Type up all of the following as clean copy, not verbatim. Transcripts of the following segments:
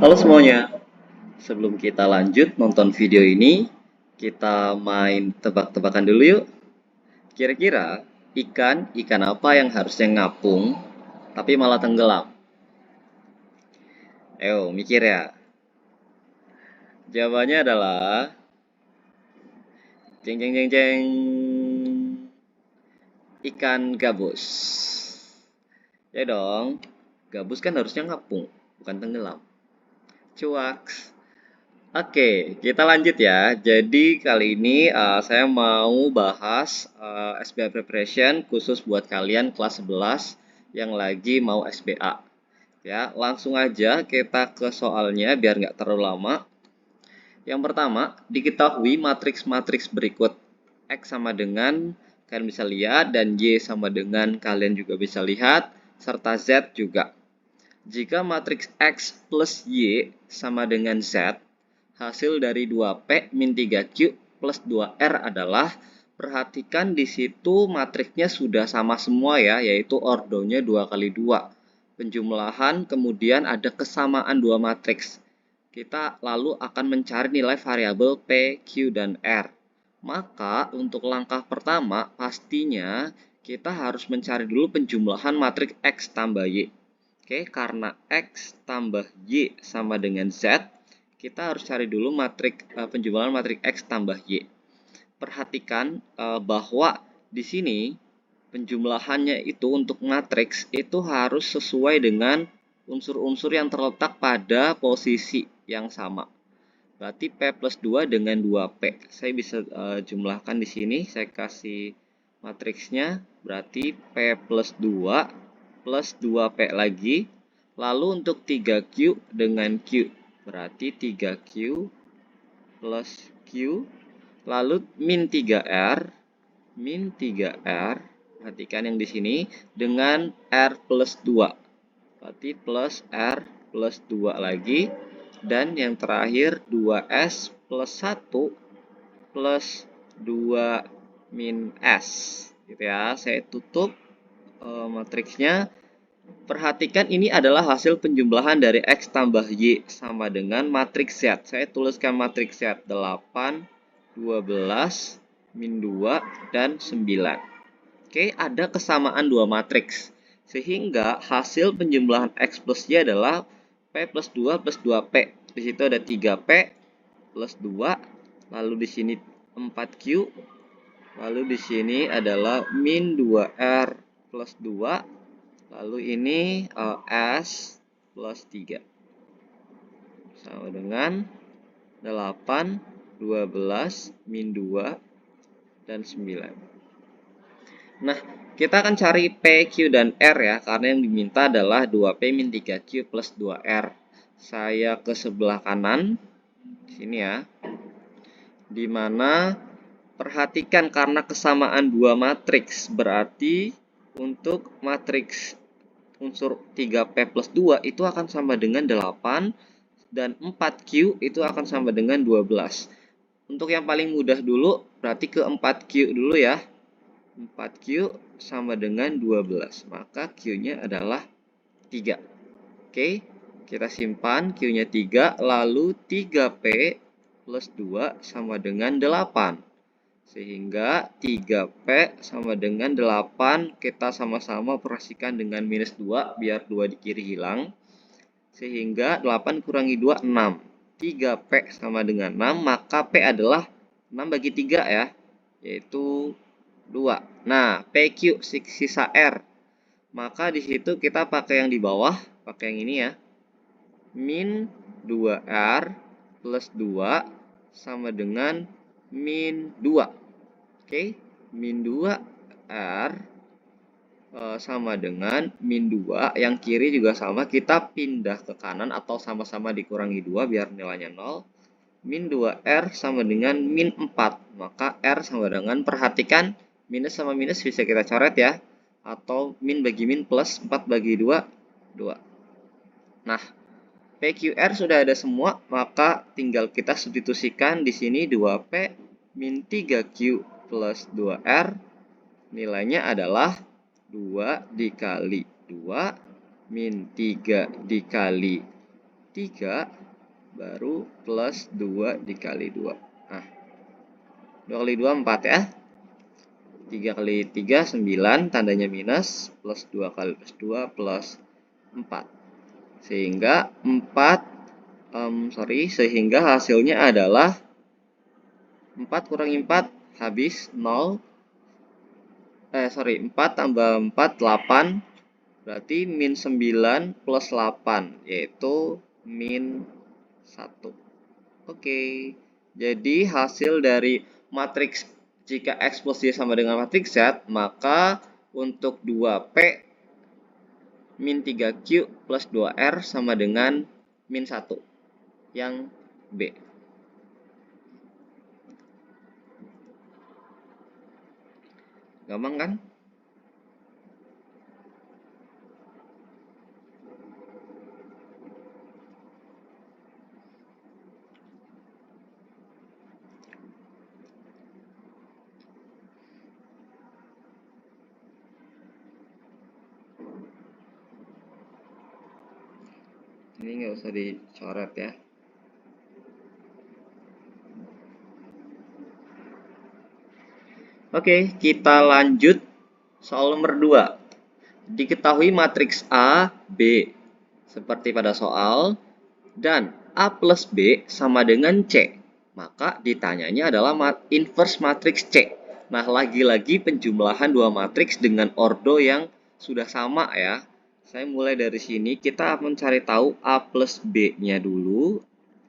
Halo semuanya, sebelum kita lanjut nonton video ini, kita main tebak-tebakan dulu yuk. Kira-kira ikan apa yang harusnya ngapung, tapi malah tenggelam? Ayo, mikir ya. Jawabannya adalah jeng jeng jeng jeng, ikan gabus. Ya dong, gabus kan harusnya ngapung, bukan tenggelam. Cuak. Oke, kita lanjut ya. Jadi kali ini saya mau bahas SBA preparation khusus buat kalian kelas 11 yang lagi mau SBA. Ya, langsung aja kita ke soalnya biar nggak terlalu lama. Yang pertama, diketahui matriks-matriks berikut. X sama dengan, kalian bisa lihat, dan Y sama dengan, kalian juga bisa lihat, serta Z juga. Jika matriks X plus Y sama dengan Z, hasil dari 2P min 3Q plus 2R adalah, perhatikan di situ matriksnya sudah sama semua ya, yaitu ordonya 2 kali 2. Penjumlahan, kemudian ada kesamaan dua matriks. Kita lalu akan mencari nilai variabel P, Q, dan R. Maka untuk langkah pertama pastinya kita harus mencari dulu penjumlahan matriks X tambah Y. Oke, karena X tambah Y sama dengan Z, kita harus cari dulu penjumlahan matriks X tambah Y. Perhatikan bahwa di sini penjumlahannya itu untuk matriks itu harus sesuai dengan unsur-unsur yang terletak pada posisi yang sama. Berarti P plus 2 dengan 2P. Saya bisa jumlahkan di sini, saya kasih matriksnya, berarti P plus 2 plus 2P lagi. Lalu untuk 3Q dengan Q, berarti 3Q plus Q. Lalu min 3R, perhatikan yang di sini, dengan R plus 2. Berarti plus R plus 2 lagi. Dan yang terakhir 2S plus 1 plus 2 min S. Gitu ya, saya tutup matriksnya. Perhatikan ini adalah hasil penjumlahan dari X tambah Y sama dengan matriks Z. Saya tuliskan matriks Z 8, 12, min 2, dan 9. Oke, ada kesamaan dua matriks. Sehingga hasil penjumlahan X plus Y adalah P plus 2 plus 2P. Di situ ada 3P plus 2. Lalu di sini 4Q. Lalu di sini adalah min 2R plus 2. Lalu ini S plus 3. Sama dengan 8, 12, min 2, dan 9. Nah, kita akan cari P, Q, dan R ya, karena yang diminta adalah 2P min 3Q plus 2R. Saya ke sebelah kanan, sini ya, dimana perhatikan karena kesamaan dua matriks, berarti untuk matriks unsur 3P plus 2 itu akan sama dengan 8, dan 4Q itu akan sama dengan 12. Untuk yang paling mudah dulu, berarti ke 4Q dulu ya. 4Q sama dengan 12, maka Q-nya adalah 3. Oke, kita simpan Q-nya 3, lalu 3P plus 2 sama dengan 8. Sehingga 3P sama dengan 8, kita sama-sama operasikan dengan minus 2, biar 2 di kiri hilang. Sehingga 8 kurangi 2, 6. 3P sama dengan 6, maka P adalah 6 bagi 3 ya, yaitu 2. Nah, PQ sisa R. Maka di situ kita pakai yang di bawah, pakai yang ini ya. Min 2R plus 2 sama dengan min 2. Oke, min 2R sama dengan min 2. Yang kiri juga sama, kita pindah ke kanan atau sama-sama dikurangi 2 biar nilainya 0. Min 2R sama dengan min 4. Maka R sama dengan, perhatikan, minus sama minus bisa kita coret ya. Atau min bagi min plus, 4 bagi 2, 2. Nah, PQR sudah ada semua, maka tinggal kita substitusikan di sini 2P min 3Q plus 2R. Nilainya adalah 2 dikali 2 min 3 dikali 3 baru plus 2 dikali 2. Nah, 2 kali 2 4 ya. 3 kali 3 9, tandanya minus, plus 2 kali plus 2 plus 4. Sehingga sehingga hasilnya adalah 4 kurangi 4 habis 0. 4 tambah 4 8, berarti min 9 plus 8, yaitu min 1. Oke, jadi hasil dari matriks jika X plus Y sama dengan matriks Z, maka untuk 2P min 3Q plus 2R sama dengan min 1, yang B. Gampang kan? Ini nggak usah dicoret ya. Oke, kita lanjut soal nomor 2. Diketahui matriks A, B seperti pada soal, dan A plus B sama dengan C. Maka ditanyanya adalah inverse matriks C. Nah, lagi-lagi penjumlahan dua matriks dengan ordo yang sudah sama ya. Saya mulai dari sini, kita mencari tahu A plus B-nya dulu.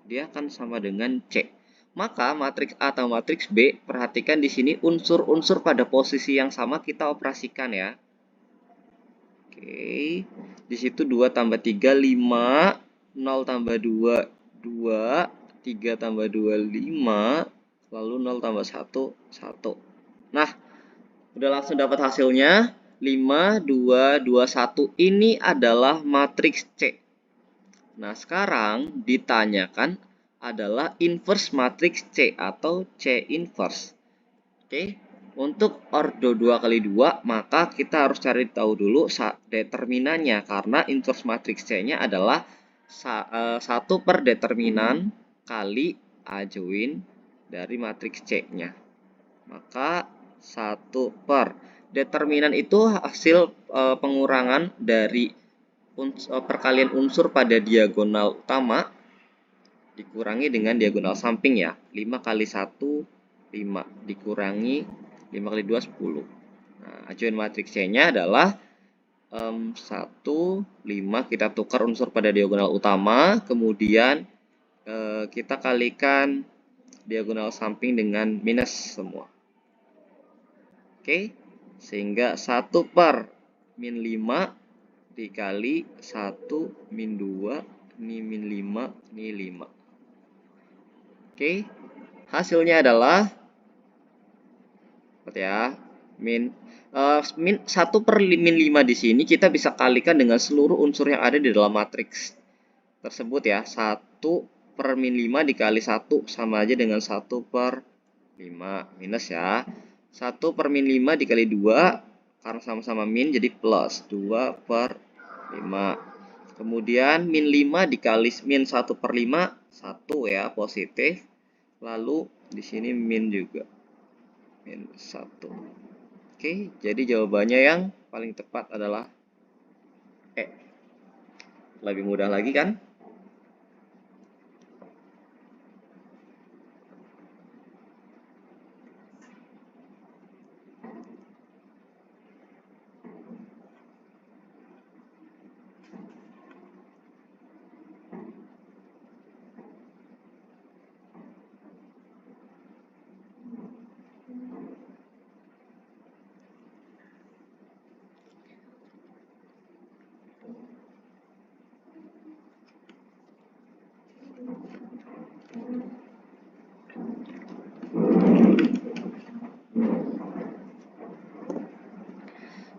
Dia akan sama dengan C. Maka matriks A atau matriks B, perhatikan di sini unsur-unsur pada posisi yang sama kita operasikan ya. Oke, di situ 2 tambah 3, 5, 0 tambah 2, 2, 3 tambah 2, 5, lalu 0 tambah 1, 1. Nah, udah langsung dapat hasilnya, 5, 2, 2, 1. Ini adalah matriks C. Nah, sekarang ditanyakan adalah inverse matriks C atau C inverse. Oke. Untuk ordo 2 kali 2, maka kita harus cari tahu dulu determinannya, karena inverse matriks C-nya adalah 1 per determinan kali adjoint dari matriks C-nya. Maka 1 per determinan itu hasil pengurangan dari perkalian unsur pada diagonal utama dikurangi dengan diagonal samping ya. 5 kali 1, 5 dikurangi 5 kali 2, 10. Nah, adjoint matriks C-nya adalah 1, 5. Kita tukar unsur pada diagonal utama. Kemudian kita kalikan diagonal samping dengan minus semua. Oke. Sehingga 1 per min 5 dikali 1 min 2. Ini min 5, ini 5. Oke. Hasilnya adalah ya, min 1 per min 5 di sini kita bisa kalikan dengan seluruh unsur yang ada di dalam matriks tersebut ya. 1 per min 5 dikali 1 sama aja dengan 1 per 5 minus ya. 1 per min 5 dikali 2 karena sama-sama min jadi plus 2 per 5. Kemudian min 5 dikali min 1 per 5 1 ya, positif. Lalu di sini min juga. Min 1. Oke, jadi jawabannya yang paling tepat adalah E. Lebih mudah lagi kan?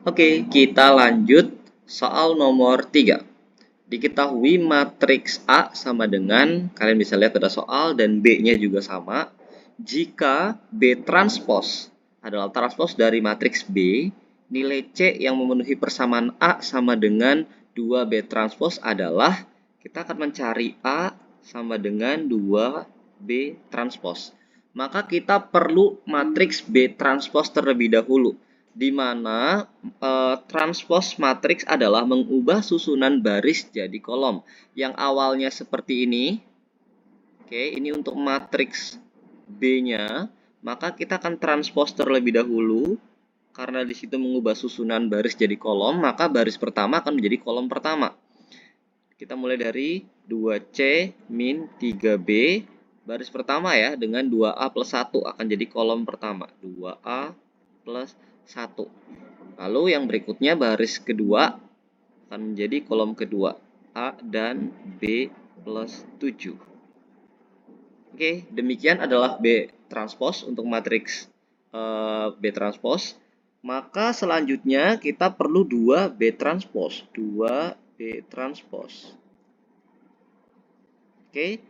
Oke, kita lanjut soal nomor 3. Diketahui matriks A sama dengan, kalian bisa lihat pada soal, dan B-nya juga sama. Jika B transpose adalah transpose dari matriks B, nilai C yang memenuhi persamaan A sama dengan 2B transpose adalah, kita akan mencari A sama dengan 2B transpos. Maka kita perlu matriks B transpos terlebih dahulu, di mana transpos matriks adalah mengubah susunan baris jadi kolom. Yang awalnya seperti ini. Oke, ini untuk matriks B-nya, maka kita akan transpos terlebih dahulu. Karena di situ mengubah susunan baris jadi kolom, maka baris pertama akan menjadi kolom pertama. Kita mulai dari 2C min 3B. Baris pertama ya, dengan 2A plus 1 akan jadi kolom pertama. 2A plus 1. Lalu yang berikutnya baris kedua akan menjadi kolom kedua. A dan B plus 7. Oke, demikian adalah B transpos untuk matriks B transpos. Maka selanjutnya kita perlu 2B transpos. 2B transpos. Oke,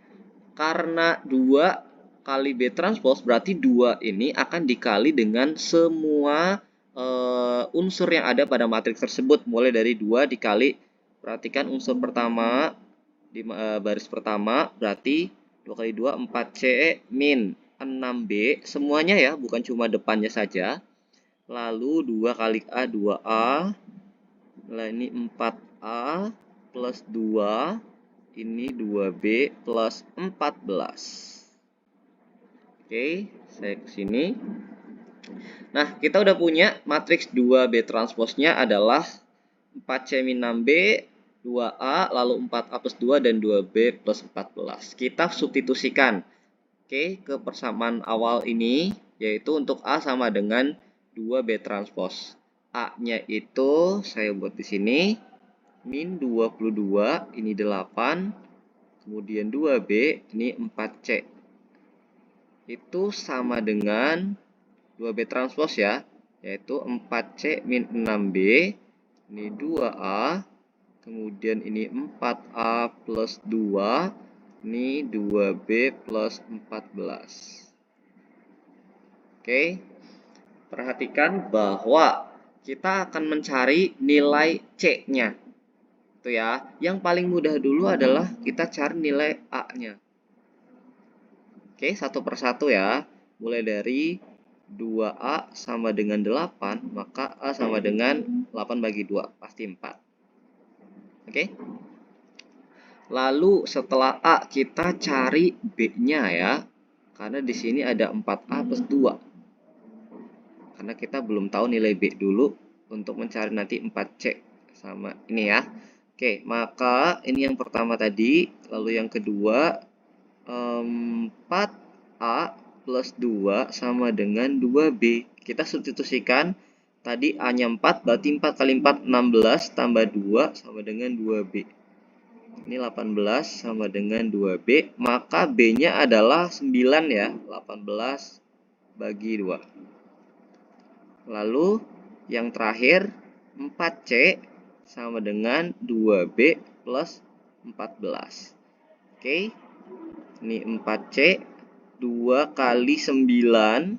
karena 2 kali B transpos berarti 2 ini akan dikali dengan semua unsur yang ada pada matriks tersebut. Mulai dari 2 dikali, perhatikan unsur pertama di baris pertama, berarti 2 kali 2 4C min 6B. Semuanya ya, bukan cuma depannya saja. Lalu 2 kali A 2A. Nah, ini 4A plus 2. Ini 2B plus 14. Oke, saya ke sini. Nah, kita udah punya matriks 2B transposnya adalah 4C min 6B, 2A, lalu 4A plus 2, dan 2B plus 14. Kita substitusikan ke persamaan awal ini, yaitu untuk A sama dengan 2B transpos. A-nya itu saya buat di sini min 22, ini 8, kemudian 2B, ini 4C. Itu sama dengan 2B transpos ya, yaitu 4C min 6B, ini 2A, kemudian ini 4A plus 2, ini 2B plus 14. Oke, perhatikan bahwa kita akan mencari nilai C-nya. Itu ya. Yang paling mudah dulu adalah kita cari nilai A-nya. Oke, satu persatu ya. Mulai dari 2A sama dengan 8, maka A sama dengan 8 bagi 2, pasti 4. Oke. Lalu setelah A kita cari B-nya ya. Karena di sini ada 4A plus 2. Karena kita belum tahu nilai B dulu untuk mencari nanti 4C sama ini ya. Oke, maka ini yang pertama tadi, lalu yang kedua 4A plus 2 sama dengan 2B. Kita substitusikan, tadi A-nya 4, berarti 4 kali 4 16 tambah 2 sama dengan 2B. Ini 18 sama dengan 2B, maka B-nya adalah 9 ya, 18 bagi 2. Lalu yang terakhir 4C sama dengan 2B plus 14. Oke. Ini 4C 2 kali 9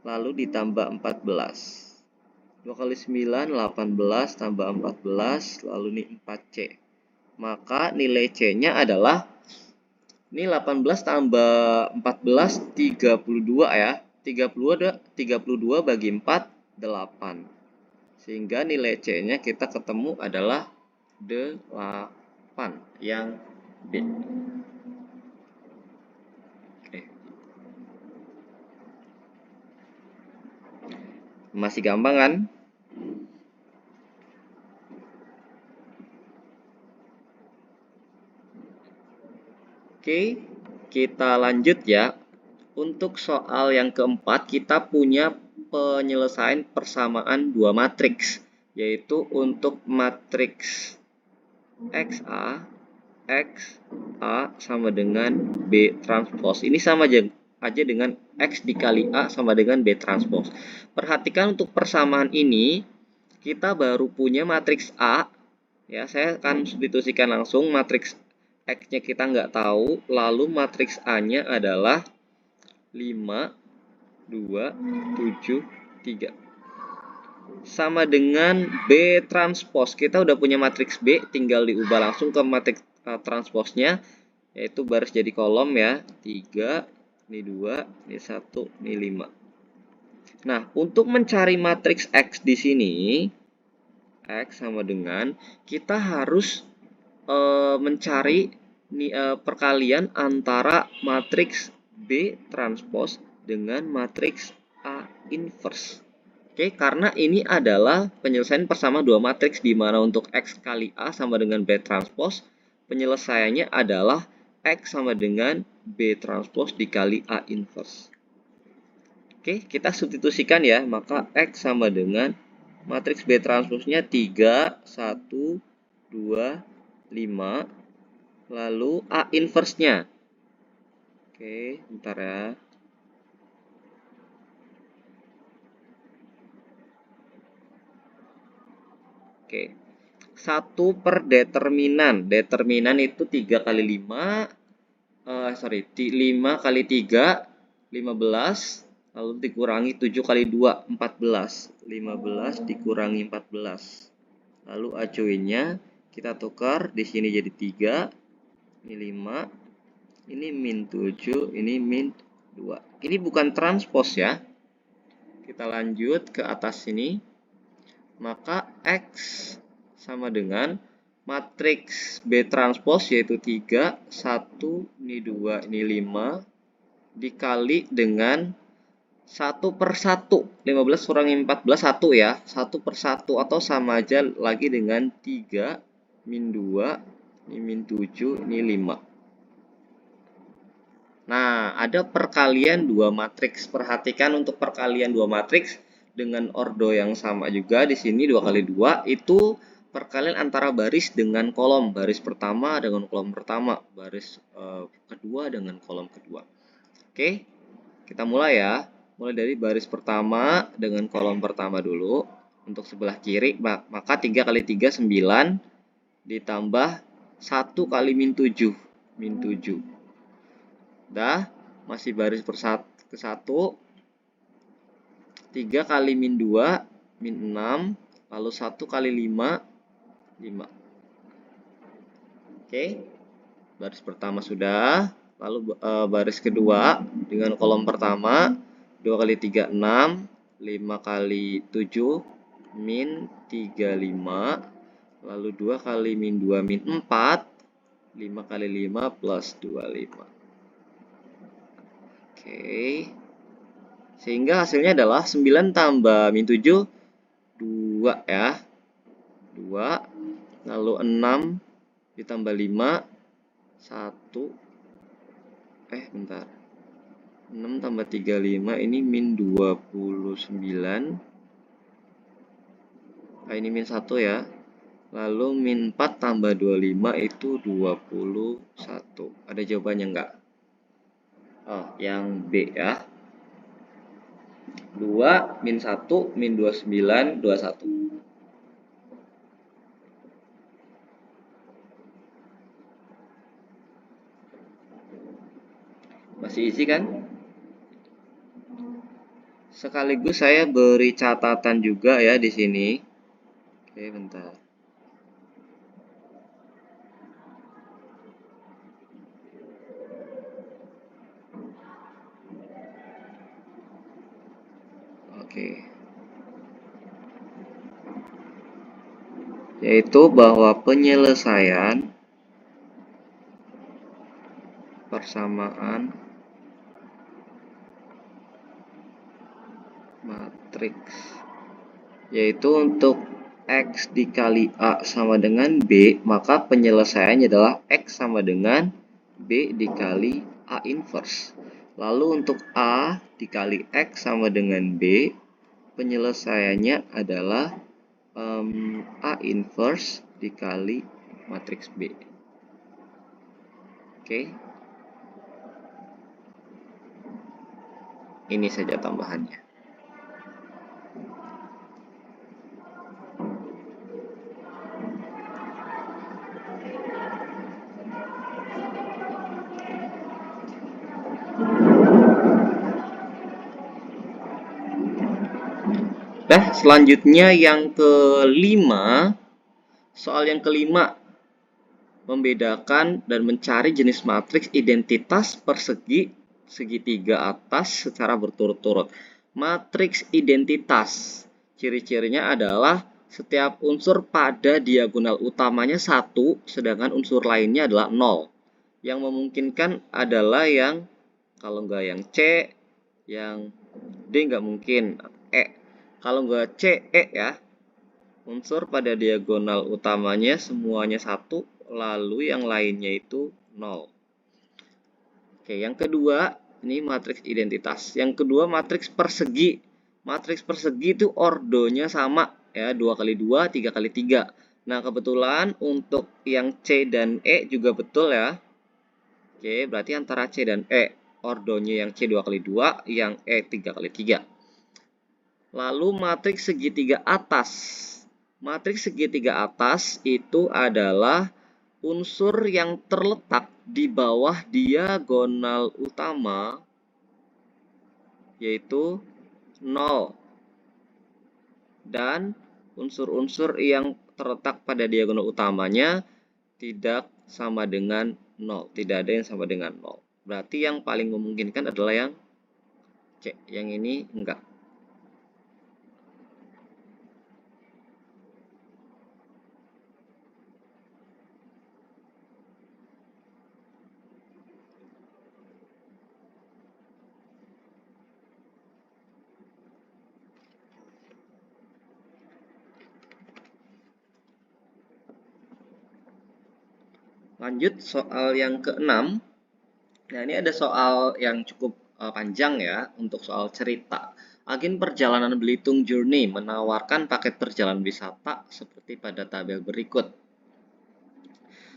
lalu ditambah 14. 2 kali 9 18 tambah 14 lalu ini 4C. Maka nilai C-nya adalah ini 18 tambah 14 32 ya. 32 bagi 4, 8. Sehingga nilai C-nya kita ketemu adalah 8 yang B. Oke. Masih gampang kan? Oke, kita lanjut ya. Untuk soal yang keempat, kita punya penyelesaian persamaan dua matriks, yaitu untuk matriks XA, XA sama dengan B transpos. Ini sama aja dengan X dikali A sama dengan B transpos. Perhatikan untuk persamaan ini, kita baru punya matriks A. Ya, saya akan substitusikan langsung. Matriks X-nya kita nggak tahu, lalu matriks A-nya adalah 5, 2, 7, 3. sama dengan B transpose. Kita udah punya matriks B, tinggal diubah langsung ke matriks transposnya, yaitu baris jadi kolom ya. 3, ini 2, ini 1, ini 5. Nah, untuk mencari matriks X di sini, X sama dengan kita harus mencari perkalian antara matriks B transpose dengan matriks A inverse. Oke, karena ini adalah penyelesaian persamaan dua matriks di mana untuk X kali A sama dengan B transpose, penyelesaiannya adalah X sama dengan B transpose dikali A inverse. Oke, kita substitusikan ya, maka X sama dengan matriks B transposnya 3, 1, 2, 5, lalu A inverse-nya. Oke, bentar ya. Oke. 1 per determinan. Determinan itu 3 kali 5. 5 kali 3, 15. Lalu dikurangi 7 kali 2, 14. 15 dikurangi 14. Lalu acuinnya kita tukar. Di sini jadi 3. Ini 5. Ini min 7. Ini min 2. Ini bukan transpose ya. Kita lanjut ke atas sini. Maka X sama dengan matriks B transpose yaitu 3, 1, ini 2, ini 5 dikali dengan 1 per 1. 15 kurangi 14, 1 ya. 1 per 1 atau sama aja lagi dengan 3, min 2, ini min 7, ini 5. Nah, ada perkalian dua matriks. Perhatikan untuk perkalian dua matriks dengan ordo yang sama juga. Di sini 2 kali 2 itu perkalian antara baris dengan kolom. Baris pertama dengan kolom pertama. Baris kedua dengan kolom kedua. Oke, kita mulai ya. Mulai dari baris pertama dengan kolom pertama dulu. Untuk sebelah kiri, maka 3 kali 3, 9. Ditambah 1 kali min 7. Min 7. Dah, masih baris ke 1. 3 kali min 2, min 6. Lalu 1 kali 5, 5. Oke, baris pertama sudah. Lalu baris kedua dengan kolom pertama. 2 kali 3, 6. 5 kali 7, min 35. Lalu 2 kali min 2, min 4. 5 kali 5 plus 25. Oke. Sehingga hasilnya adalah 9 tambah min 7, 2 ya. 2. Lalu 6 ditambah 5, 1. Bentar. 6 tambah 35, ini min 29. Ini min 1 ya. Lalu min 4 tambah 25 itu 21. Ada jawabannya enggak? Yang B ya. 2, min 1, min 29, 21. Masih isi kan? Sekaligus saya beri catatan juga ya di sini. Oke, bentar. Oke. Yaitu bahwa penyelesaian persamaan matriks yaitu untuk X dikali A sama dengan B, maka penyelesaiannya adalah X sama dengan B dikali A inverse. Lalu untuk A dikali X sama dengan B, penyelesaiannya adalah A inverse dikali matriks B. Oke. Ini saja tambahannya. Selanjutnya yang kelima. Soal yang kelima, membedakan dan mencari jenis matriks identitas persegi segitiga atas secara berturut-turut. Matriks identitas, ciri-cirinya adalah setiap unsur pada diagonal utamanya 1, sedangkan unsur lainnya adalah 0. Yang memungkinkan adalah yang, kalau nggak yang C, yang D nggak mungkin, E. Kalau nggak C, E ya. Unsur pada diagonal utamanya semuanya 1, lalu yang lainnya itu 0. Oke, yang kedua, ini matriks identitas. Yang kedua, matriks persegi. Matriks persegi itu ordonya sama, ya, 2 kali 2, 3 kali 3. Nah, kebetulan untuk yang C dan E juga betul ya. Oke, berarti antara C dan E, ordonya yang C 2 kali 2, yang E 3 kali 3. Lalu matriks segitiga atas. Matriks segitiga atas itu adalah unsur yang terletak di bawah diagonal utama, yaitu 0. Dan unsur-unsur yang terletak pada diagonal utamanya tidak sama dengan 0. Tidak ada yang sama dengan 0. Berarti yang paling memungkinkan adalah yang C. Yang ini enggak. Lanjut soal yang keenam. Nah, ini ada soal yang cukup panjang ya untuk soal cerita. Agen perjalanan Belitung Journey menawarkan paket perjalanan wisata seperti pada tabel berikut.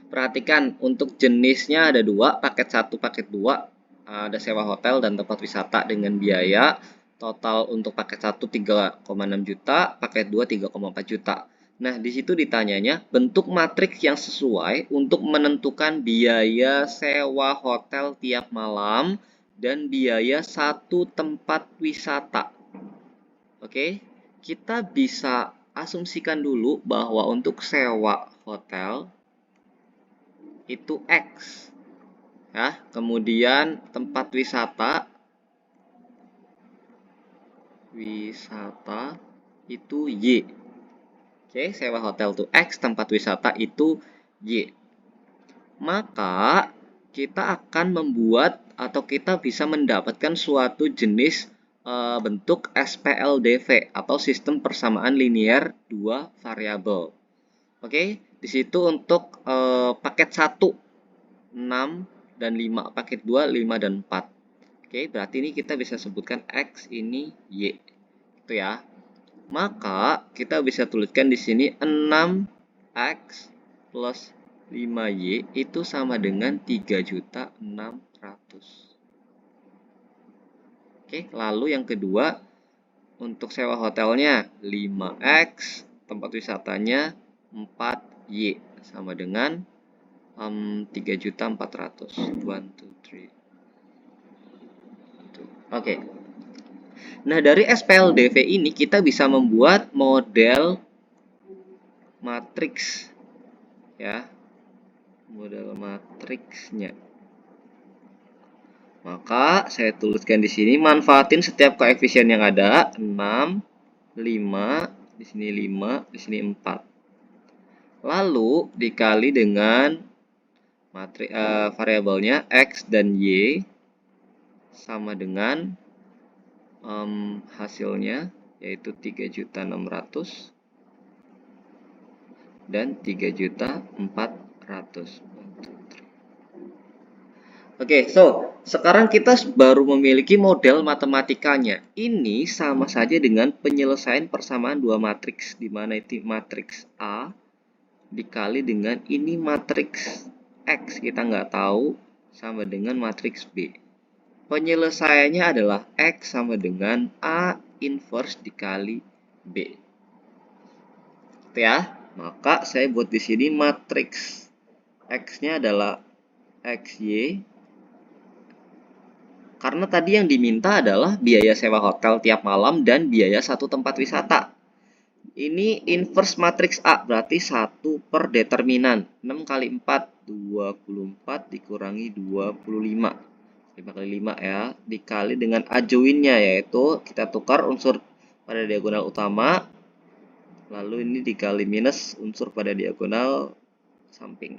Perhatikan, untuk jenisnya ada dua, paket 1, paket 2. Ada sewa hotel dan tempat wisata dengan biaya total untuk paket 1 3,6 juta, paket 2 3,4 juta. Nah, di situ ditanyanya bentuk matriks yang sesuai untuk menentukan biaya sewa hotel tiap malam dan biaya satu tempat wisata. Oke, kita bisa asumsikan dulu bahwa untuk sewa hotel itu X. Ya, kemudian tempat wisata itu Y. Oke, sewa hotel itu X, tempat wisata itu Y. Maka kita akan membuat atau kita bisa mendapatkan suatu jenis bentuk SPLDV atau sistem persamaan linear dua variabel. Oke, di situ untuk paket 1 6 dan 5, paket 2 5 dan 4. Oke, berarti ini kita bisa sebutkan X ini Y. Itu ya. Maka kita bisa tuliskan di sini 6X plus 5Y itu sama dengan 3.600.000. Oke, lalu yang kedua untuk sewa hotelnya 5X, tempat wisatanya 4Y sama dengan 3.400.000. 1, 2, 3. Oke. Nah, dari SPLDV ini kita bisa membuat model matriks ya. Model matriksnya. Maka saya tuliskan di sini, manfaatin setiap koefisien yang ada, 6, 5, di sini 5, di sini 4. Lalu dikali dengan variabelnya X dan Y sama dengan hasilnya yaitu 3.600.000 dan 3.400.000. Oke, sekarang kita baru memiliki model matematikanya. Ini sama saja dengan penyelesaian persamaan dua matriks, di mana itu matriks A dikali dengan ini matriks X, kita nggak tahu, sama dengan matriks B. Penyelesaiannya adalah X sama dengan A inverse dikali B. Itu ya. Maka saya buat di sini matriks X-nya adalah XY Karena tadi yang diminta adalah biaya sewa hotel tiap malam dan biaya satu tempat wisata. Ini inverse matriks A, berarti 1 per determinan. 6 kali 4, 24 dikurangi 25. 5 kali 5 ya, dikali dengan adjoinnya, yaitu kita tukar unsur pada diagonal utama, lalu ini dikali minus unsur pada diagonal samping.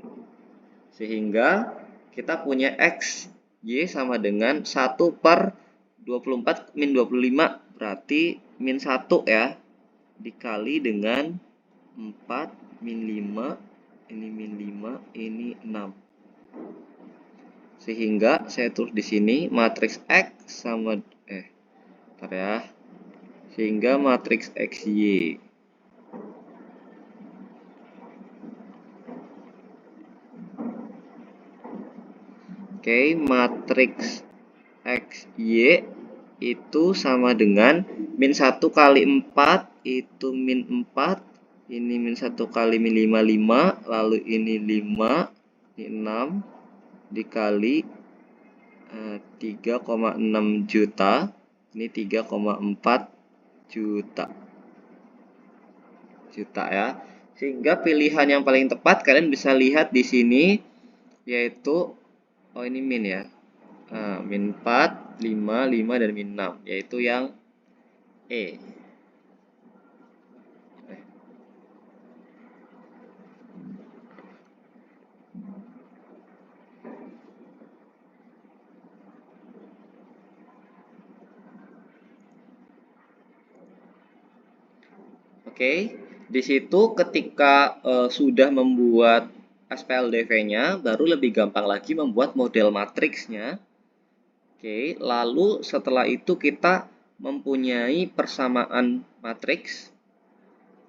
Sehingga kita punya X, Y sama dengan 1 per 24 min 25, berarti min 1 ya, dikali dengan 4 min 5, ini min 5, ini 6. Sehingga saya tulis di sini matriks X sama bentar ya. Sehingga matriks XY matriks XY itu sama dengan min 1 kali 4 itu min 4, ini min 1 kali min 5, 5, lalu ini 5, ini 6, dikali 3,6 juta, ini 3,4 juta ya. Sehingga pilihan yang paling tepat kalian bisa lihat di sini, yaitu ini min ya, min 4, 5, 5 dan min 6, yaitu yang E. Oke, di situ ketika sudah membuat SPLDV-nya, baru lebih gampang lagi membuat model matriksnya. Oke, lalu setelah itu kita mempunyai persamaan matriks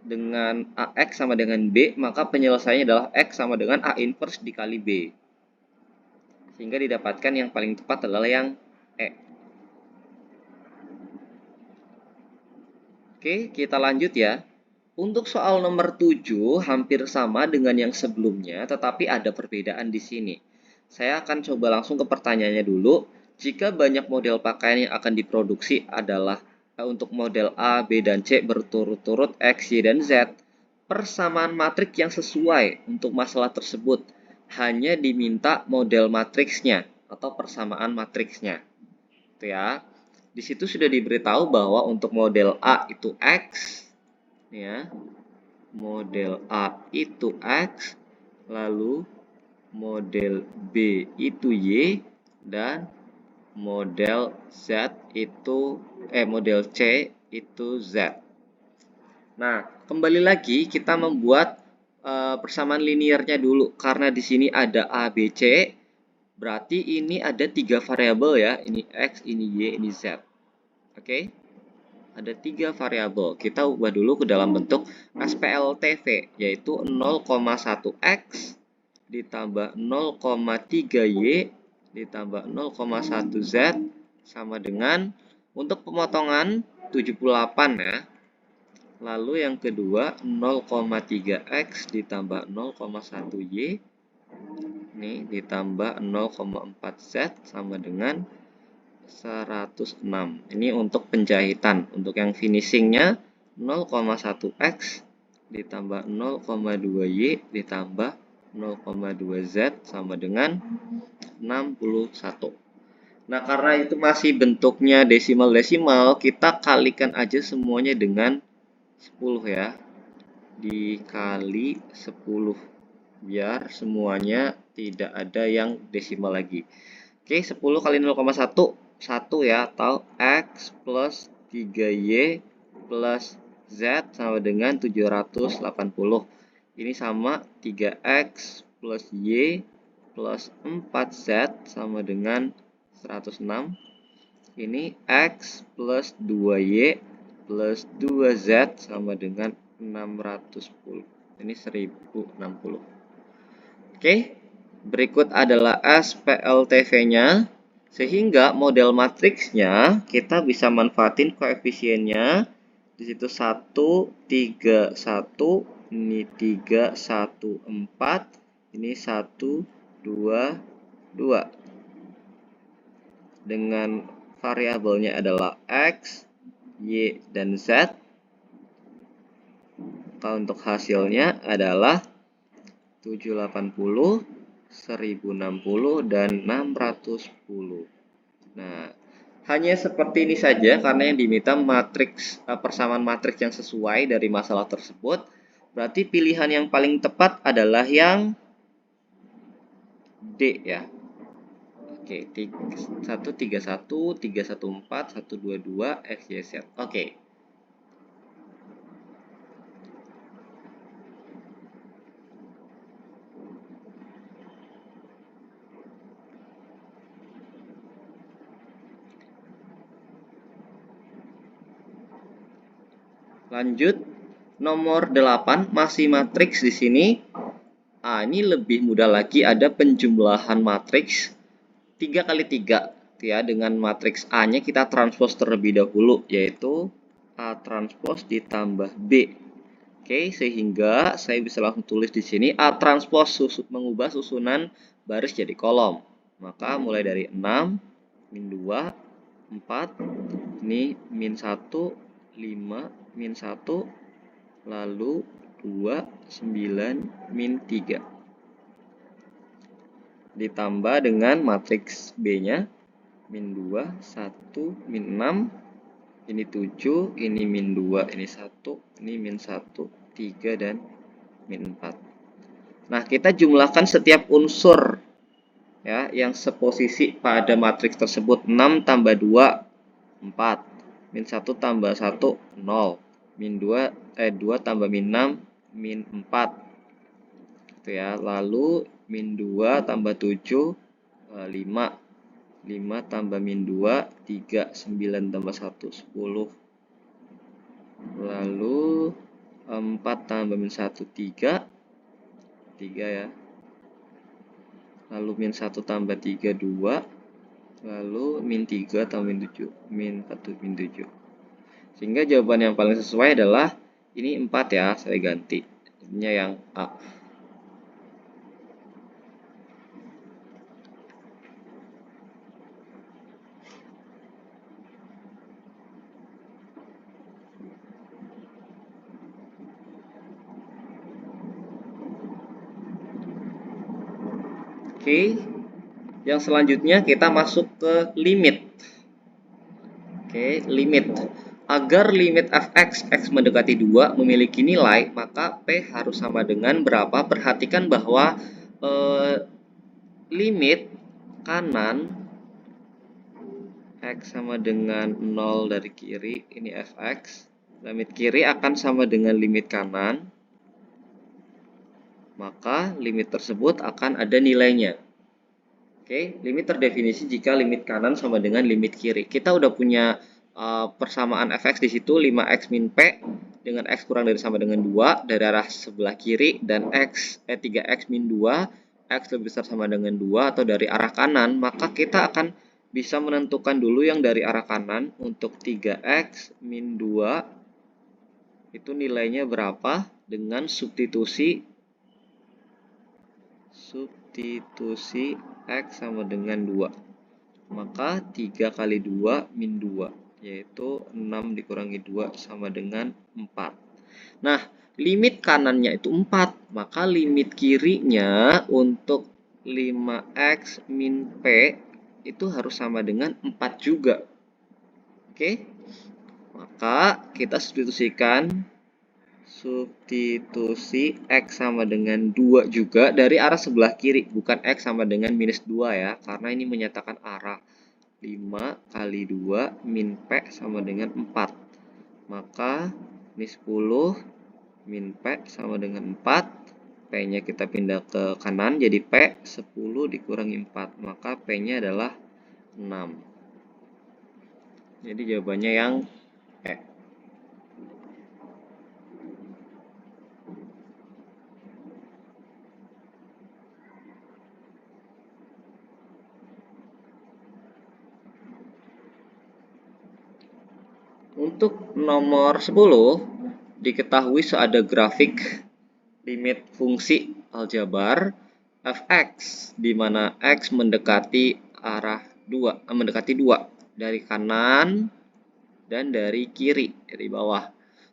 dengan AX sama dengan B, maka penyelesaiannya adalah X sama dengan A inverse dikali B. Sehingga didapatkan yang paling tepat adalah yang E. Oke, kita lanjut ya. Untuk soal nomor 7 hampir sama dengan yang sebelumnya, tetapi ada perbedaan di sini. Saya akan coba langsung ke pertanyaannya dulu. Jika banyak model pakaian yang akan diproduksi adalah untuk model A, B, dan C berturut-turut X, Y, dan Z, persamaan matriks yang sesuai untuk masalah tersebut hanya diminta model matriksnya atau persamaan matriksnya. Itu ya. Di situ sudah diberitahu bahwa untuk model A itu X, ya, model A itu X, lalu model B itu Y, dan model Z itu model C itu Z. Nah, kembali lagi kita membuat persamaan linearnya dulu, karena di sini ada A, B, C, berarti ini ada 3 variabel ya, ini X, ini Y, ini Z. Oke. Ada 3 variabel. Kita ubah dulu ke dalam bentuk SPLTV, yaitu 0,1X ditambah 0,3Y ditambah 0,1Z sama dengan, untuk pemotongan 78 ya. Lalu yang kedua 0,3X ditambah 0,1Y ini ditambah 0,4Z sama dengan 106. Ini untuk penjahitan. Untuk yang finishingnya 0,1X ditambah 0,2Y ditambah 0,2Z sama dengan 61. Nah, karena itu masih bentuknya desimal-desimal, kita kalikan aja semuanya dengan 10 ya. Dikali 10. Biar semuanya tidak ada yang desimal lagi. Oke, 10 kali 0,1, 1 ya, atau X plus 3Y plus Z sama dengan 780. Ini sama 3X plus Y plus 4Z sama dengan 106. Ini X plus 2Y plus 2Z sama dengan 610. Ini 1060. Oke, berikut adalah SPLTV-nya. Sehingga model matriksnya kita bisa manfaatin koefisiennya. Di situ 1, 3, 1, ini 3, 1, 4, ini 1, 2, 2. dengan variabelnya adalah X, Y, dan Z. Maka untuk hasilnya adalah 780, 1060, dan 610. Nah, hanya seperti ini saja karena yang diminta persamaan matriks yang sesuai dari masalah tersebut. Berarti pilihan yang paling tepat adalah yang D ya. Oke, 131, 314, 122, X, Y, Z. Oke. Lanjut, nomor 8 masih matriks di sini. Ini lebih mudah lagi, ada penjumlahan matriks 3 kali 3 ya. Dengan matriks A-nya kita transpose terlebih dahulu, yaitu A transpose ditambah B. Oke, sehingga saya bisa langsung tulis di sini A transpose mengubah susunan baris jadi kolom. Maka mulai dari 6, min 2, 4, ini min 1, 5, min 1, lalu 2, 9, min 3. Ditambah dengan matriks B-nya, min 2, 1, min 6, ini 7, ini min 2, ini 1, ini min 1, 3, dan min 4. Nah, kita jumlahkan setiap unsur ya yang seposisi pada matriks tersebut. 6 tambah 2, 4. Min 1 tambah 1, 0. Min 2 tambah min 6, min 4. Gitu ya. Lalu min 2 tambah 7, 5. 5 tambah min 2, 3. 9 tambah 1, 10. Lalu 4 tambah min 1, 3. 3 ya. Lalu min 1 tambah 3, 2. Lalu min 3 tambah min 7, min 1, min 7. Sehingga jawaban yang paling sesuai adalah ini 4 ya, saya ganti. Ini yang A. Oke, yang selanjutnya kita masuk ke limit. Oke, limit. Agar limit fx, x mendekati 2 memiliki nilai, maka P harus sama dengan berapa? Perhatikan bahwa limit kanan x sama dengan 0 dari kiri, ini fx. Limit kiri akan sama dengan limit kanan, maka limit tersebut akan ada nilainya. Oke, limit terdefinisi jika limit kanan sama dengan limit kiri. Kita udah punya persamaan fx di situ, 5x min p dengan x kurang dari sama dengan 2 dari arah sebelah kiri, dan 3x min 2, x lebih besar sama dengan 2 atau dari arah kanan. Maka kita akan bisa menentukan dulu yang dari arah kanan. Untuk 3x min 2 itu nilainya berapa dengan substitusi x sama dengan 2. Maka 3 kali 2 min 2, yaitu 6 dikurangi 2 sama dengan 4. Nah, limit kanannya itu 4. Maka limit kirinya untuk 5x min P itu harus sama dengan 4 juga. Oke? Maka kita substitusi x sama dengan 2 juga dari arah sebelah kiri, bukan x sama dengan minus 2 ya, karena ini menyatakan arah. 5 kali 2 min P sama dengan 4. Maka ini 10 min P sama dengan 4. P-nya kita pindah ke kanan jadi P 10 dikurangi 4. Maka P-nya adalah 6. Jadi jawabannya yang E. Untuk nomor 10, diketahui seada grafik limit fungsi aljabar fx, di mana x mendekati arah mendekati 2 dari kanan dan dari kiri, dari bawah.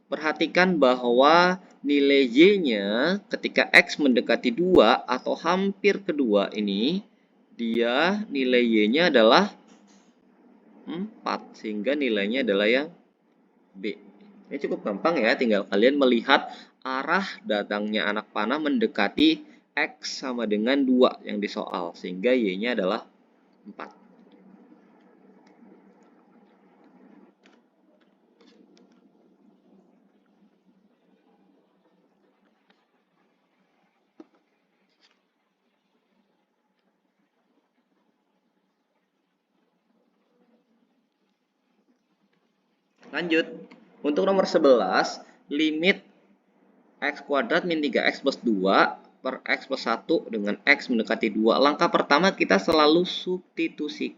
Perhatikan bahwa nilai Y-nya ketika X mendekati 2 atau hampir ke 2 ini, dia nilai Y-nya adalah 4, sehingga nilainya adalah yang B. Ini cukup gampang ya, tinggal kalian melihat arah datangnya anak panah mendekati X sama dengan 2 yang disoal, sehingga Y-nya adalah 4. Lanjut, untuk nomor 11, limit X kuadrat min 3X plus 2 per X plus 1 dengan X mendekati 2. Langkah pertama kita selalu substitusi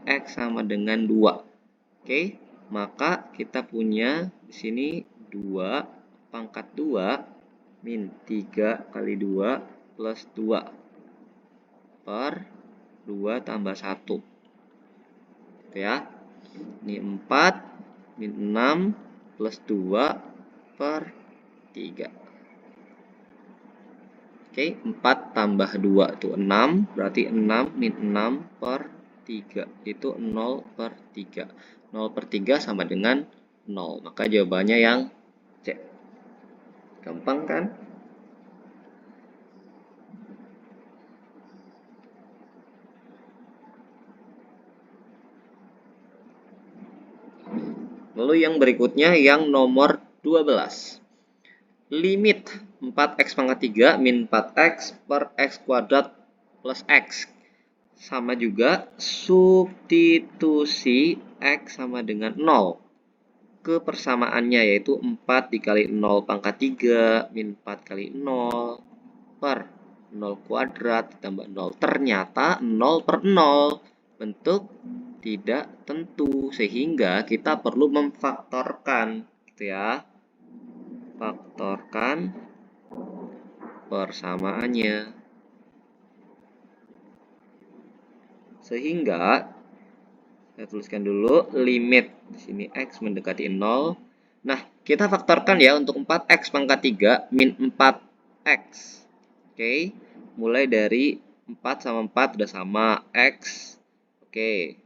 X sama dengan 2. Oke, maka kita punya di sini 2 pangkat 2 min 3 kali 2 plus 2 per 2 tambah 1. Oke ya. Ini 4 min 6 plus 2 per 3. Oke, 4 tambah 2 itu 6, berarti 6 min 6 per 3 itu 0 per 3. 0 per 3 sama dengan 0, maka jawabannya yang C. Gampang kan? Lalu yang berikutnya yang nomor 12. Limit 4x pangkat 3 min 4x per x kuadrat plus x. Sama juga substitusi x sama dengan 0 ke persamaannya, yaitu 4 dikali 0 pangkat 3 min 4 kali 0 per 0 kuadrat ditambah 0. Ternyata 0 per 0 bentuk tidak tentu, sehingga kita perlu memfaktorkan, gitu ya. Faktorkan persamaannya. Sehingga saya tuliskan dulu limit di sini X mendekati 0. Nah, kita faktorkan ya untuk 4X pangkat 3 min 4X. Oke, mulai dari 4 sama 4 udah sama X. Oke,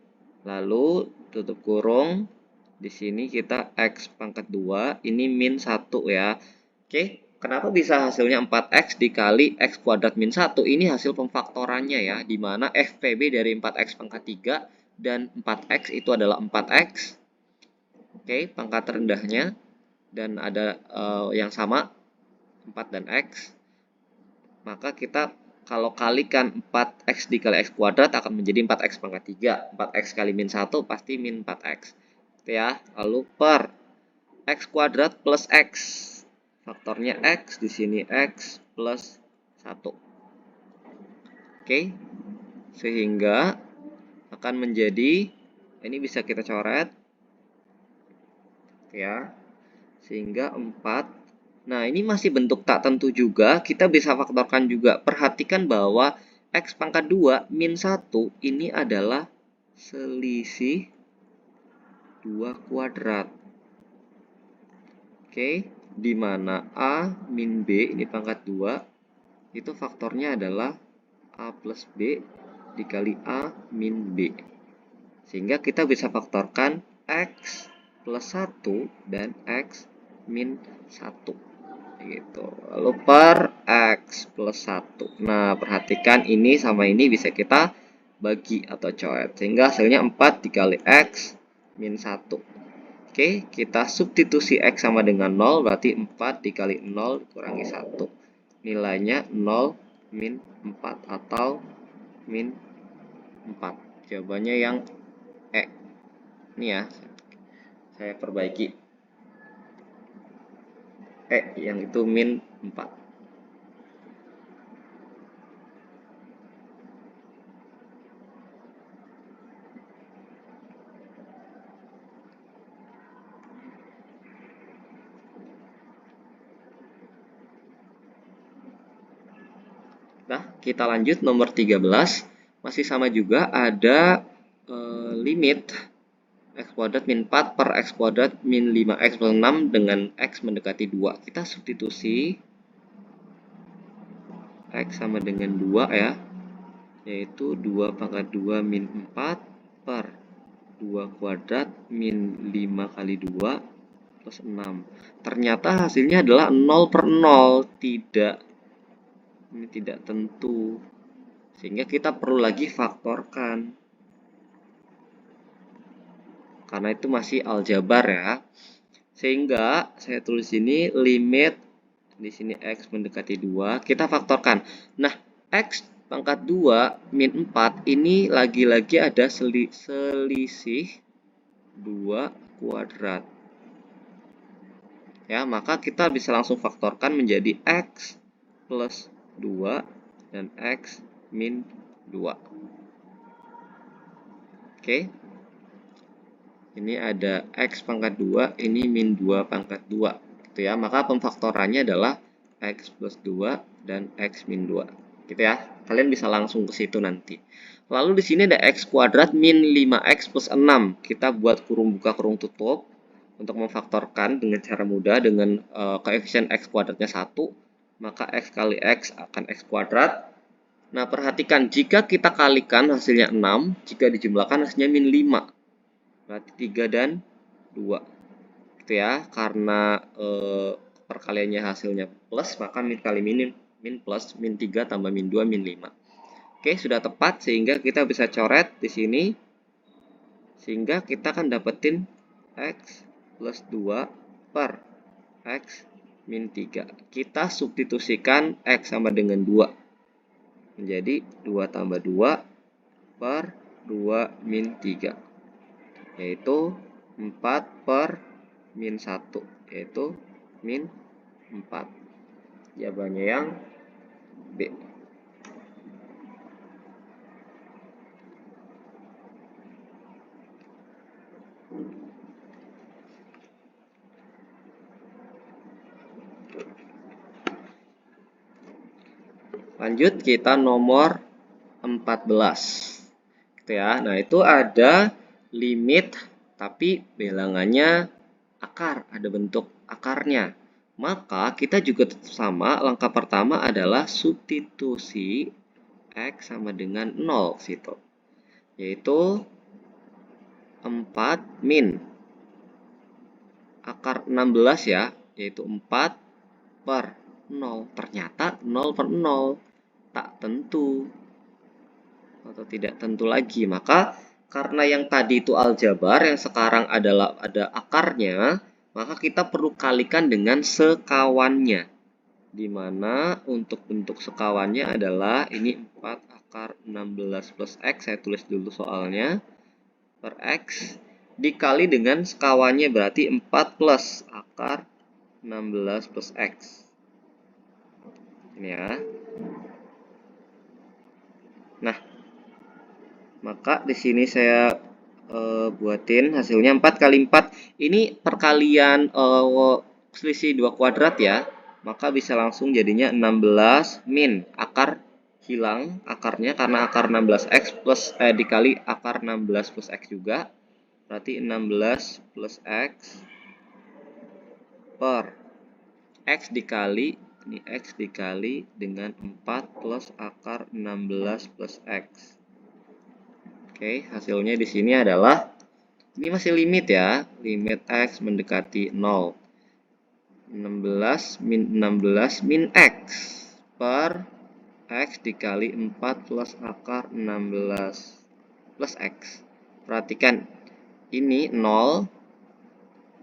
lalu tutup kurung. Di sini kita X pangkat 2, ini min 1 ya. Oke, kenapa bisa hasilnya 4X dikali X kuadrat min 1? Ini hasil pemfaktorannya ya, di mana FPB dari 4X pangkat 3 dan 4X itu adalah 4X. Oke, pangkat rendahnya. Dan ada yang sama, 4 dan X. Maka kita kalau kalikan 4X dikali X kuadrat akan menjadi 4X pangkat 3. 4X kali min 1 pasti min 4X. Gitu ya. Lalu per X kuadrat plus X. Faktornya X, di sini X plus 1. Oke. Sehingga akan menjadi, ini bisa kita coret. Ya. Sehingga 4. Nah, ini masih bentuk tak tentu juga. Kita bisa faktorkan juga. Perhatikan bahwa X pangkat 2 min 1 ini adalah selisih 2 kuadrat. Oke, di mana A min B ini pangkat 2, itu faktornya adalah A plus B dikali A min B. Sehingga kita bisa faktorkan X plus 1 dan X min 1. Gitu. Lalu per X plus 1. Nah, perhatikan ini sama ini bisa kita bagi atau coret. Sehingga hasilnya 4 dikali X min 1. Oke, kita substitusi X sama dengan 0, berarti 4 dikali 0 dikurangi 1. Nilainya 0 min 4 atau min 4. Jawabannya yang E. Ini ya, saya perbaiki. Yang itu min 4. Nah, kita lanjut nomor 13. masih sama juga, ada limit x kuadrat min 4 per x kuadrat min 5x plus 6 dengan x mendekati 2. Kita substitusi x sama dengan 2 ya, yaitu 2 pangkat 2 min 4 per 2 kuadrat min 5 kali 2 plus 6. Ternyata hasilnya adalah 0 per 0. Ini tidak tentu. Sehingga kita perlu lagi faktorkan. Karena itu masih aljabar ya. Sehingga saya tulis ini limit di sini x mendekati 2, kita faktorkan. Nah, x pangkat 2 min 4 ini lagi-lagi ada selisih 2 kuadrat. Ya, maka kita bisa langsung faktorkan menjadi x plus 2 dan x min 2. Oke. Ini ada x pangkat 2, ini min 2 pangkat 2. Gitu ya. Maka pemfaktorannya adalah x plus 2 dan x min 2. Gitu ya. Kalian bisa langsung ke situ nanti. Lalu di sini ada x kuadrat min 5x plus 6. Kita buat kurung buka kurung tutup untuk memfaktorkan dengan cara mudah dengan koefisien x kuadratnya 1. Maka x kali x akan x kuadrat. Nah, perhatikan jika kita kalikan hasilnya 6, jika dijumlahkan hasilnya min 5. Berarti 3 dan 2. Gitu ya. Karena perkaliannya hasilnya plus, maka min kali min plus, min 3 tambah min 2, min 5. Oke, sudah tepat sehingga kita bisa coret di sini. Sehingga kita akan dapetin x plus 2 per x min 3. Kita substitusikan x sama dengan 2. Menjadi 2 tambah 2 per 2 min 3. Yaitu 4 per min 1. Yaitu min 4. Jawabannya yang B. Lanjut kita nomor 14. Gitu ya. Nah, itu ada limit tapi bilangannya akar, ada bentuk akarnya. Maka kita juga tetap sama, langkah pertama adalah substitusi x sama dengan 0 situ. Yaitu 4 min akar 16 ya, yaitu 4 per 0. Ternyata 0 per 0 tak tentu atau tidak tentu lagi. Maka karena yang tadi itu aljabar, yang sekarang adalah ada akarnya, maka kita perlu kalikan dengan sekawannya. Di mana untuk bentuk sekawannya adalah ini 4 akar 16 plus x, saya tulis dulu soalnya, per x dikali dengan sekawannya berarti 4 plus akar 16 plus x. Ini ya. Nah, maka di sini saya buatin hasilnya 4 kali 4. Ini perkalian selisih 2 kuadrat ya. Maka bisa langsung jadinya 16 min akar hilang akarnya karena akar 16x plus dikali akar 16 plus x juga. Berarti 16 plus x per x dikali ini x dikali dengan 4 plus akar 16 plus x. Oke, hasilnya di sini adalah ini masih limit ya, limit x mendekati 0. 16 min x per x dikali 4 plus akar 16 plus x. Perhatikan, ini 0,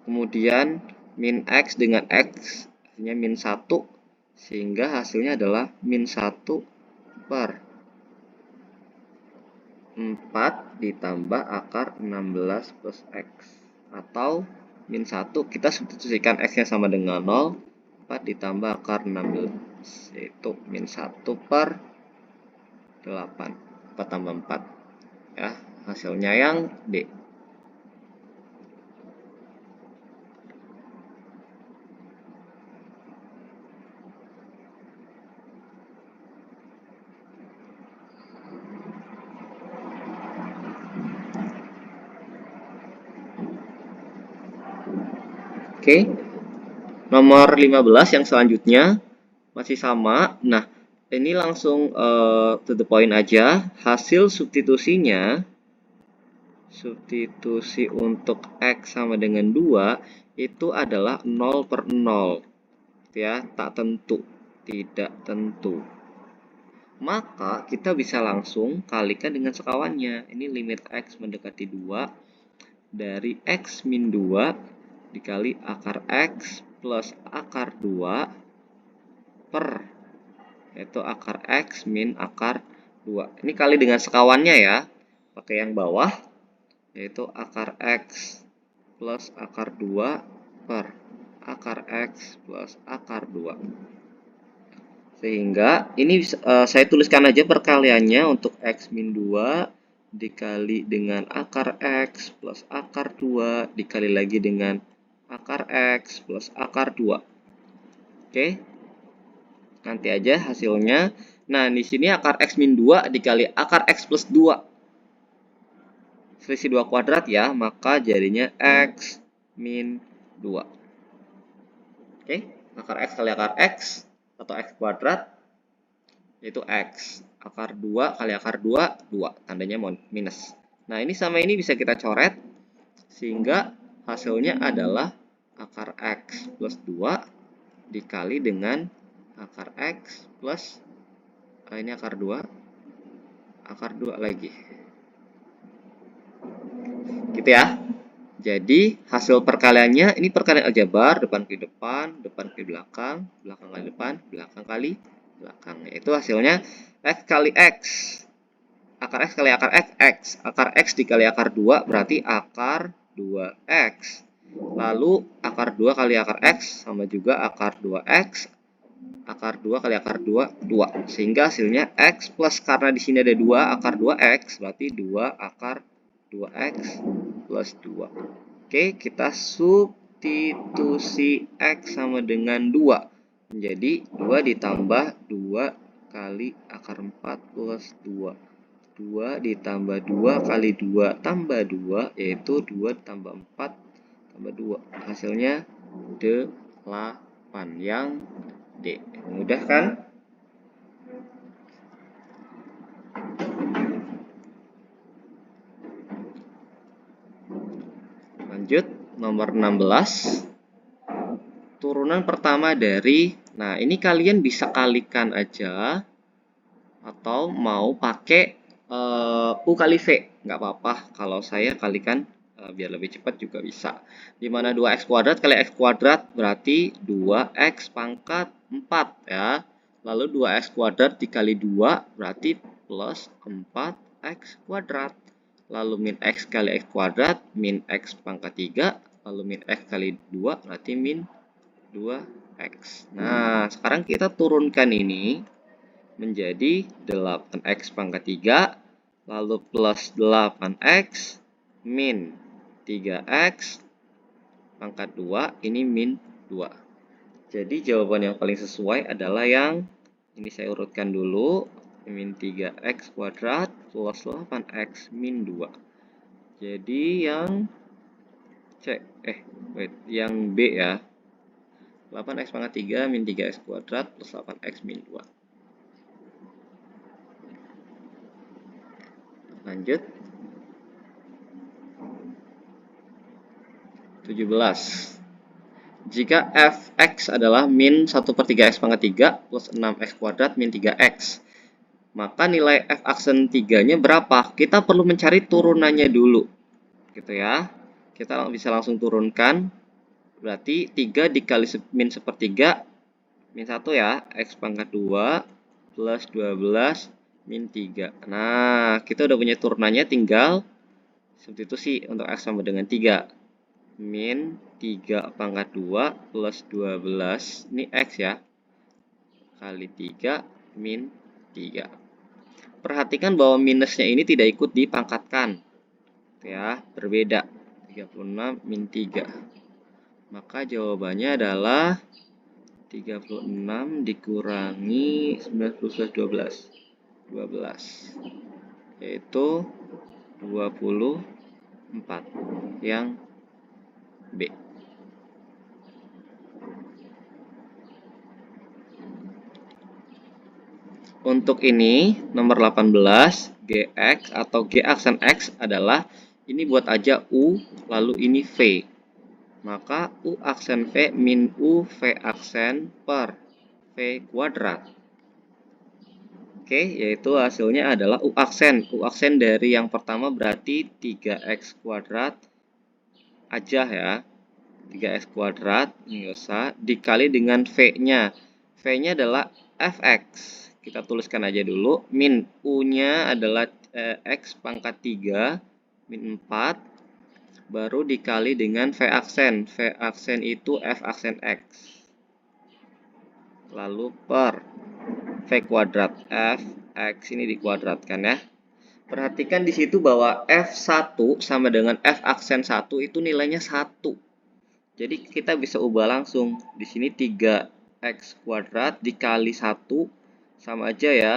kemudian min x dengan x, hanya min 1, sehingga hasilnya adalah min 1 per 4 ditambah akar 16 plus x. Atau min 1, kita substitusikan x-nya sama dengan 0, 4 ditambah akar 16, yaitu min 1 per 8. 4 tambah 4. Ya, hasilnya yang D. Oke, nomor 15 yang selanjutnya masih sama. Nah, ini langsung to the point aja. Hasil substitusi untuk X sama dengan 2 itu adalah 0/0. Ya, tak tentu, tidak tentu. Maka kita bisa langsung kalikan dengan sekawannya. Ini limit X mendekati 2 dari X min 2 dikali akar X plus akar 2 per, yaitu akar X min akar 2. Ini kali dengan sekawannya ya. Pakai yang bawah, yaitu akar X plus akar 2 per akar X plus akar 2. Sehingga ini saya tuliskan aja perkaliannya untuk X min 2 dikali dengan akar X plus akar 2 dikali lagi dengan akar X plus akar 2. Oke. Nanti aja hasilnya. Nah, di sini akar X min 2 dikali akar X plus 2. Selisih 2 kuadrat ya, maka jadinya X min 2. Oke, akar X kali akar X atau X kuadrat yaitu X. Akar 2 kali akar 2, 2. Tandanya minus. Nah, ini sama ini bisa kita coret. Sehingga hasilnya adalah akar X plus 2 dikali dengan akar X plus, ini akar 2, akar 2 lagi. Gitu ya. Jadi, hasil perkaliannya, ini perkalian aljabar, depan ke depan, depan ke belakang, belakang kali depan, belakang kali belakang. Itu hasilnya X kali X. Akar X kali akar X, X. Akar X dikali akar 2 berarti akar 2X. Lalu akar 2 kali akar X sama juga akar 2X. Akar 2 kali akar 2, 2. Sehingga hasilnya X plus, karena di sini ada 2 akar 2X, berarti 2 akar 2X plus 2. Oke, kita substitusi X sama dengan 2. Menjadi 2 ditambah 2 kali akar 4 plus 2. 2 ditambah 2 kali 2 tambah 2, yaitu 2 tambah 4 tambah 2. Hasilnya 8 yang D. Mudah kan? Lanjut, nomor 16. Turunan pertama dari, nah ini kalian bisa kalikan aja atau mau pakai U kali V, nggak apa-apa. Kalau saya kalikan biar lebih cepat juga bisa. Dimana 2x kuadrat kali x kuadrat berarti 2x pangkat 4 ya. Lalu 2x kuadrat dikali 2 berarti plus 4x kuadrat. Lalu min x kali x kuadrat min x pangkat 3. Lalu min x kali 2 berarti min 2x. Nah, sekarang kita turunkan ini menjadi 8x pangkat 3, lalu plus 8x min 3x pangkat 2, ini min 2. Jadi jawaban yang paling sesuai adalah yang ini, saya urutkan dulu, min 3x kuadrat plus 8x min 2. Jadi yang yang B ya. 8x pangkat 3 min 3x kuadrat plus 8x min 2. Lanjut. 17. Jika fx adalah min 1/3x pangkat 3 plus 6x kuadrat min 3x, maka nilai f aksen 3-nya berapa? Kita perlu mencari turunannya dulu. Gitu ya. Kita bisa langsung turunkan. Berarti 3 dikali min 1/3, min 1 ya, x pangkat 2 plus 12 min 3. Nah, kita udah punya turunannya, tinggal substitusi untuk x sama dengan 3. Min 3 pangkat 2 plus 12, ini x ya, kali 3 min 3. Perhatikan bahwa minusnya ini tidak ikut dipangkatkan ya, berbeda. 36 min 3. Maka jawabannya adalah 36 dikurangi 19 plus 12, 12, yaitu 24 yang B. Untuk ini, nomor 18, GX atau G aksen X adalah, ini buat aja U, lalu ini V. Maka U aksen V min U V aksen per V kuadrat. Oke, yaitu hasilnya adalah U aksen. U aksen dari yang pertama berarti 3X kuadrat aja ya. 3X kuadrat, nggak usah, dikali dengan V-nya. V-nya adalah Fx. Kita tuliskan aja dulu. Min U-nya adalah X pangkat 3, min 4, baru dikali dengan V aksen. V aksen itu F aksen X. Lalu per V kuadrat. F X ini dikuadratkan ya. Perhatikan di situ bahwa F1 sama dengan F aksen 1 itu nilainya 1. Jadi kita bisa ubah langsung. Di sini 3X kuadrat dikali 1 sama aja ya.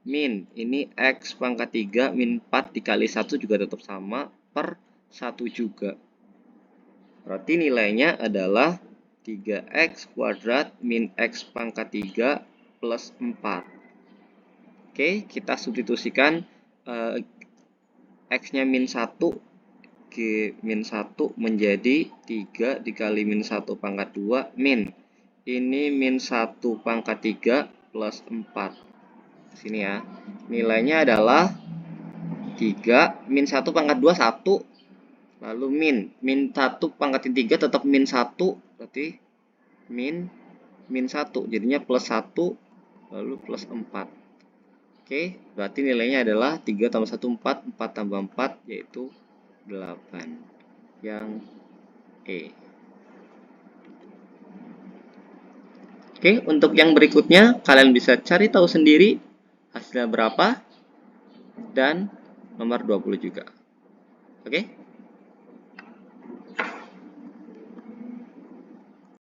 Min, ini X pangkat 3 min 4 dikali 1 juga tetap sama per 1 juga. Berarti nilainya adalah 3X kuadrat min X pangkat 3 plus 4. Oke, kita substitusikan X-nya min 1. G min 1 menjadi 3 dikali min 1 pangkat 2 min. Ini min 1 pangkat 3 plus 4. Sini ya. Nilainya adalah 3 min 1 pangkat 2 1. Lalu min. Min 1 pangkat 3 tetap min 1. Berarti min 1. Jadinya plus 1 lalu plus 4. Oke, berarti nilainya adalah 3 tambah 1 4, 4 tambah 4 yaitu 8. Yang E. Oke, untuk yang berikutnya kalian bisa cari tahu sendiri hasilnya berapa dan nomor 20 juga. Oke?